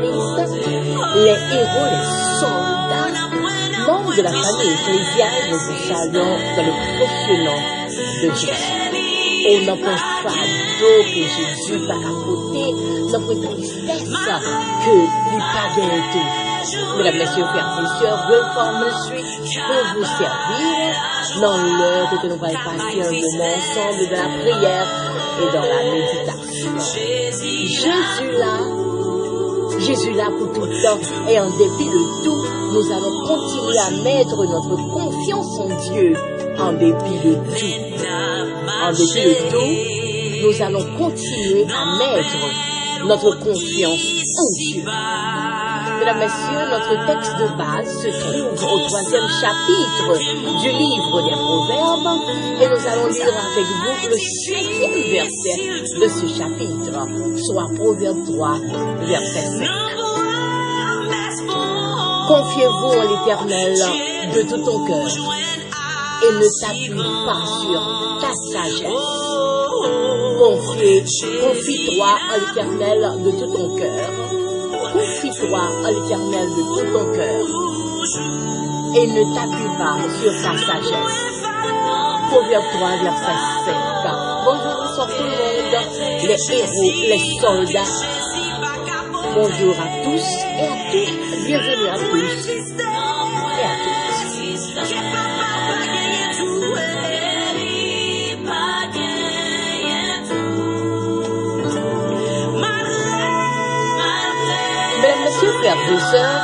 Christ, les héros, les soldats, membres de la famille ecclésiale, nous vous saluons dans le précieux nom de Jésus. On n'a pas fardeau que Jésus va capoter, n'a pas tristesse que les païens tout. Mesdames, messieurs, frères et sœurs, Reform Ministry pour vous servir dans l'heure que nous allons passer un moment ensemble dans la prière et dans la méditation. Jésus là pour tout le temps et en dépit de tout, nous allons continuer à mettre notre confiance en Dieu en dépit de tout. En dépit de tout, nous allons continuer à mettre notre confiance en Dieu. Mesdames, messieurs, notre texte de base se trouve au 3e chapitre du livre des Proverbes et nous allons lire avec vous le 5e verset de ce chapitre, soit Proverbe 3, verset 5. Confiez-vous en l'Éternel de tout ton cœur et ne t'appuie pas sur ta sagesse. Confie-toi en l'Éternel de tout ton cœur. Confie-toi en l'Éternel de tout ton cœur et ne t'appuie pas sur ta sagesse. Proverbe 3, verset 5. Bonjour, bonsoir tout le monde, les héros, les soldats. Bonjour à tous et à toutes. Bienvenue à tous et à toutes. Mesdames, messieurs, frères et sœurs,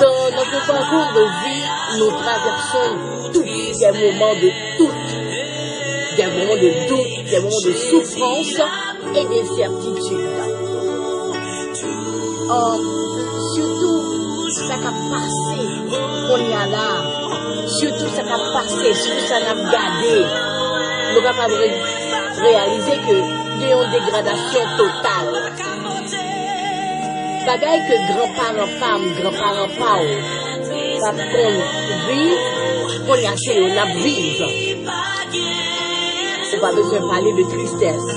dans notre parcours de vie, nous traversons tous des moments de doute, des moments de doute, des moments de souffrance et d'incertitude. Surtout, ça qui a passé, qu'on y a là, surtout ça qui a passé, surtout ça n'a pas gardé, nous sommes capables de réaliser qu'il y a une dégradation totale. Bagaille que grands-parents femmes, grands-parents pas, ça qu'on vive, qu'on y a assez, on a vivre. On n'a pas besoin de parler de tristesse.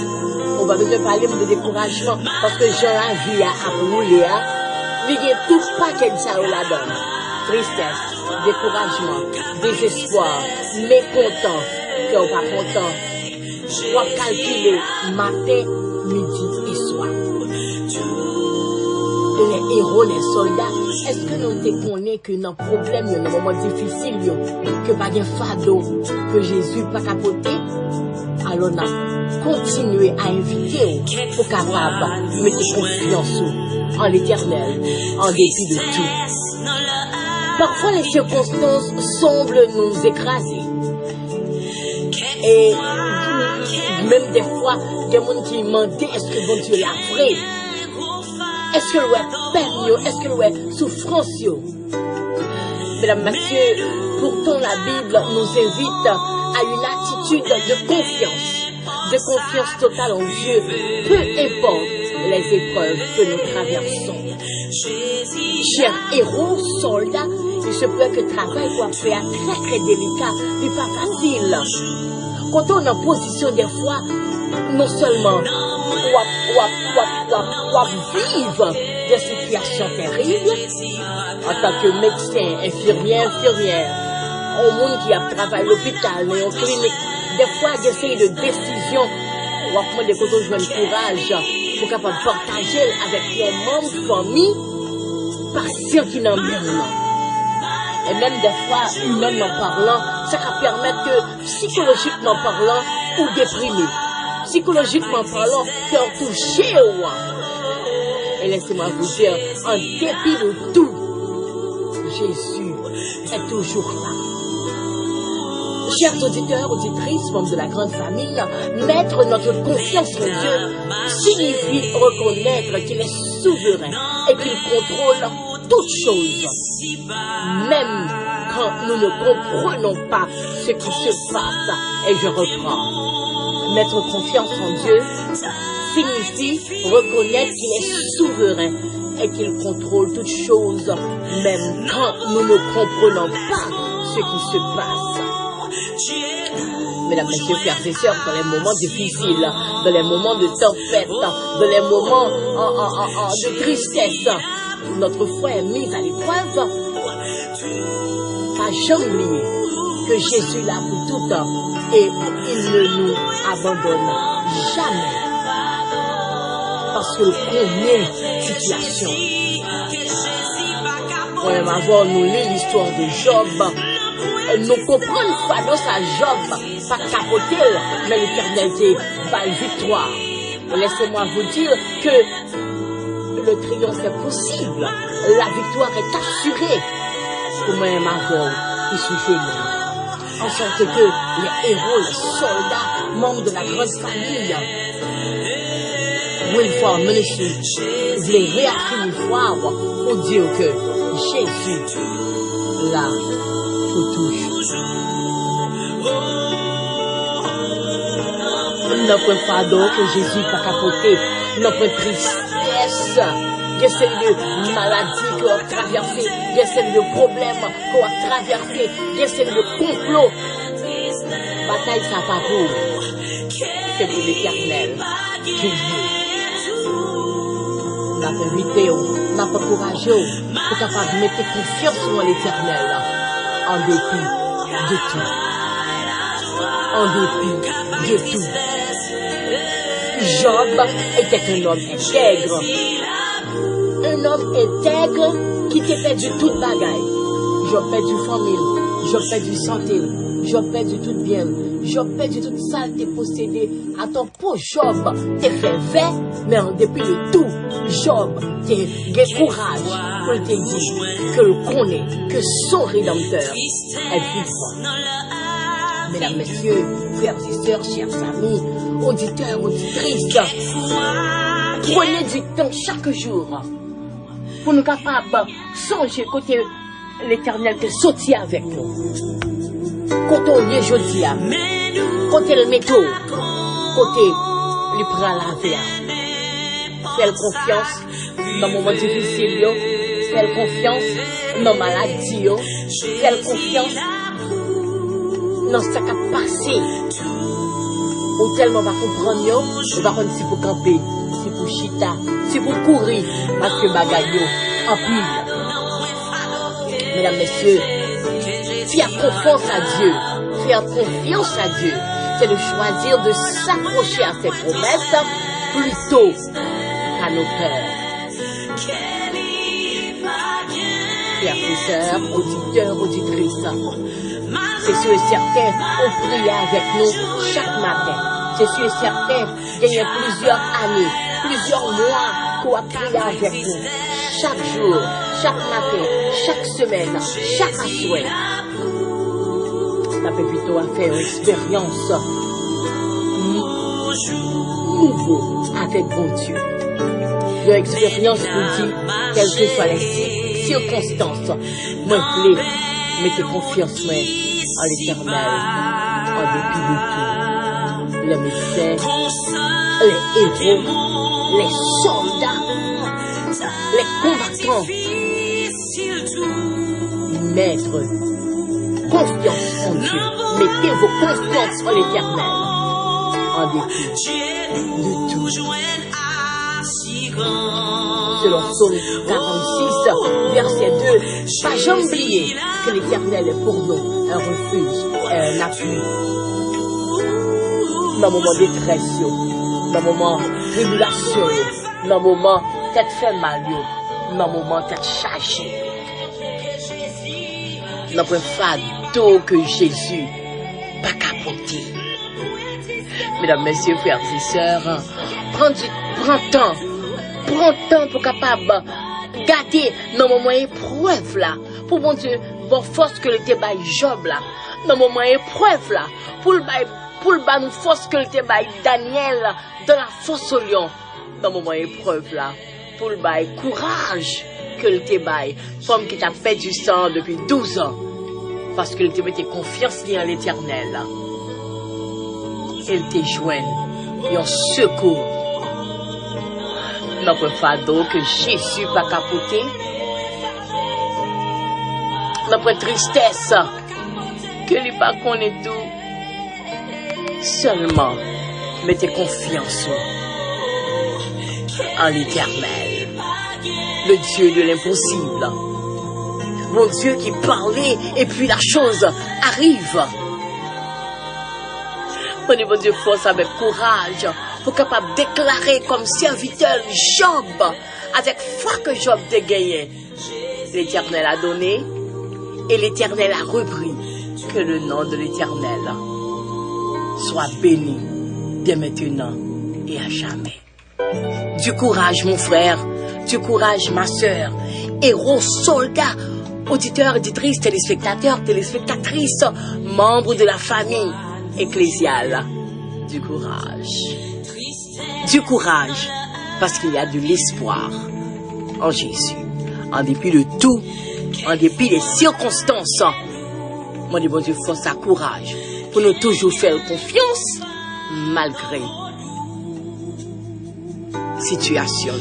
On va besoin de parler de découragement parce que j'ai la vie à rouler. Il y a tout paquet de ça la donne. Tristesse, découragement, désespoir, mécontent, que on pas content. On va calculer matin, midi et soir. Les héros, les soldats, est-ce que nous te connaissons que nos problèmes, nos moments difficiles, que pas de fardeau, que Jésus pas capoté? Alors on a continué à inviter pour capable mettre confiance en l'Éternel, en dépit de tout. Parfois les circonstances semblent nous écraser. Et même des fois, il y a des gens qui demandent est-ce que bon Dieu l'a fait? Est-ce que l'on est peine? Est-ce que l'on est souffrance? Mesdames, messieurs, pourtant la Bible nous invite à une attitude de confiance totale en Dieu, peu importe les épreuves que nous traversons. Chers héros, soldats, il se peut que le travail soit fait très très délicat, mais pas facile. Quand on est en position des fois, non seulement on vivre des situations terribles, en tant que médecin, infirmière, au monde qui a travaillé à l'hôpital, mais en clinique, des fois, j'essaie de décision, on va prendre des côtés de courage pour capable partager avec les membres de famille, patients qui n'en même. Et même des fois, humainement parlant, ça va permettre que, psychologiquement parlant, ou déprimé. Psychologiquement parlant, cœur touché. Et laissez-moi vous dire, en dépit de tout, Jésus est toujours là. Chers auditeurs, auditrices, membres de la grande famille, mettre notre confiance en Dieu signifie reconnaître qu'il est souverain et qu'il contrôle toutes choses, même quand nous ne comprenons pas ce qui se passe. Et je reprends. Mettre confiance en Dieu signifie reconnaître qu'il est souverain et qu'il contrôle toutes choses, même quand nous ne comprenons pas ce qui se passe. Mesdames, messieurs, frères et sœurs, dans les moments difficiles, dans les moments de tempête, dans les moments de tristesse, notre foi est mise à l'épreuve. Pas jamais oublier que Jésus est là pour tout temps et il ne nous abandonne jamais. Parce que combien de situations. On aime avoir nous lu l'histoire de Job. Nous comprenons quoi dans sa Job, pas capoter, mais l'éternité va une victoire. Laissez-moi vous dire que le triomphe est possible. La victoire est assurée. Pour moi, avoir qui souffle en sorte que les héros, les soldats, membres de la grande famille, Wilford Ministry, voulaient réaffirmer foi pour dire que Jésus, là, pour toujours. Notre fardeau que Jésus n'a pas capoté, notre tristesse, il y a celle de maladie qu'on a traversé, il y a celle de problèmes qu'on a traversé, il y a celle de complot. Bataille, ça pas pour. C'est pour l'éternel. On n'a pas invité, on n'a pas encouragé, pour capable de mettre confiance en l'éternel, en dépit de tout. En dépit de tout. Job était un homme intègre. Un homme intègre qui t'a perdu toute bagaille. Job perdu famille, Job perdu santé, Job perdu tout bien, Job perdu toute saleté possédée. À ton pauvre Job, t'es fait vert, mais en dépit de tout, Job, t'es courage pour te dire que le connaît, que son rédempteur est vivant. Mesdames, messieurs, frères et sœurs, chers amis, auditeurs, auditrices, prenez du temps chaque jour pour nous capables de songer côté l'éternel te sorti avec nous. Côté on est jeudi, côté le métaux, côté lui prend la vie. Fais confiance dans les moments difficiles, fais confiance dans la maladie, fais confiance dans ce qui a passé. Ou tellement va comprendre, on va comprendre si pour camper, si pour chita, si pour courir, parce que bagaille en pile. Mesdames, messieurs, faire confiance à Dieu, faire confiance à Dieu, c'est de choisir de s'accrocher à ses promesses plutôt qu'à nos peurs. Frères et sœurs, auditeurs, auditrices, c'est sûr et certain, on prie avec nous chaque matin. C'est sûr et certain, il y a plusieurs années, plusieurs mois qu'on a prié avec nous. Chaque jour, chaque matin, chaque semaine, chaque soir. On a plutôt à faire une expérience nouveau avec bon Dieu. Une expérience pour dire, quelles que soient les circonstances, moi je mettez confiance en l'éternel, en dépit de tout. Les médecins, les héros, les soldats, les combattants. Mettre confiance en Dieu. Mettez vos confiances en l'éternel, en dépit de tout. Selon Psaume 46, verset 2, pas jamais oublier que l'éternel est pour nous un refuge, un appui. Dans le moment de détresse, dans le moment de tribulation, dans le moment où tête fait mal, dans le moment où tête chargée. Dans le fardeau que Jésus pas capoté. Mesdames, messieurs, frères et sœurs, prends temps pour capable garder dans le moment épreuve là, pour bon Dieu, bon force que le débat Job là, dans le moment épreuve là, pour le bas nous force que le débat Daniel dans la fosse au lion, dans le moment épreuve là, pour le bas courage que le débat, femme qui t'a fait du sang depuis 12 ans, parce que le débat était confiance en l'éternel. Elle te joigne et en secours. Notre fardeau que Jésus va capoter. Notre tristesse que lui pas connaît tout. Seulement, mettez confiance en l'Éternel, le Dieu de l'impossible. Mon Dieu qui parlait et puis la chose arrive. Prenez mon Dieu force avec courage pour capable de déclarer comme serviteur Job, avec foi que Job a gagné. L'Éternel a donné et l'Éternel a repris. Que le nom de l'Éternel soit béni dès maintenant et à jamais. Du courage mon frère, du courage ma soeur, héros, soldats, auditeurs, auditrices, téléspectateurs, téléspectatrices, membres de la famille ecclésiale. Du courage. Du courage, parce qu'il y a de l'espoir en Jésus. En dépit de tout, en dépit des circonstances, moi, bon Dieu, force à courage pour nous toujours faire confiance malgré situation.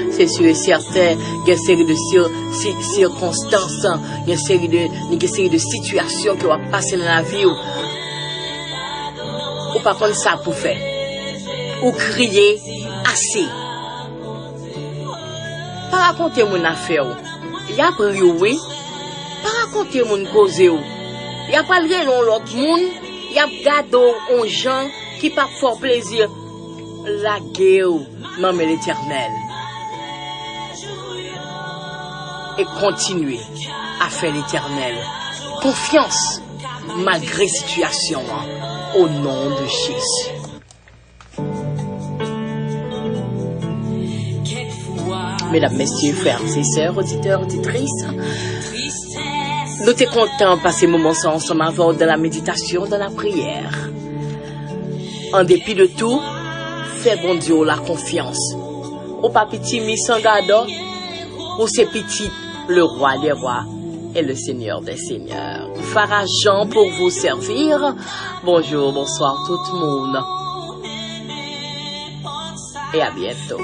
C'est sûr et certain, il y a une série de circonstances, il y a une série de situations qui vont passer dans la vie. Ou pas comme ça pour faire. Ou crier assez. Pas raconter mon affaire. Il y a pris oui. Pas raconter mon cause. Il y a pas lié l'autre monde. Il y a gardé aux gens qui pas fort plaisir. La guerre, non mais l'Éternel. Et continuer à faire l'Éternel. Confiance, malgré situation, au nom de Jésus. Mesdames, messieurs, frères et sœurs, auditeurs, auditrices, nous sommes contents de passer moments ensemble avant dans la méditation, dans la prière. En dépit de tout, fais bon Dieu la confiance. Au papiti mis sans garde, ou c'est petit, le roi des rois et le seigneur des seigneurs. Farah Jean pour vous servir. Bonjour, bonsoir tout le monde. Et à bientôt.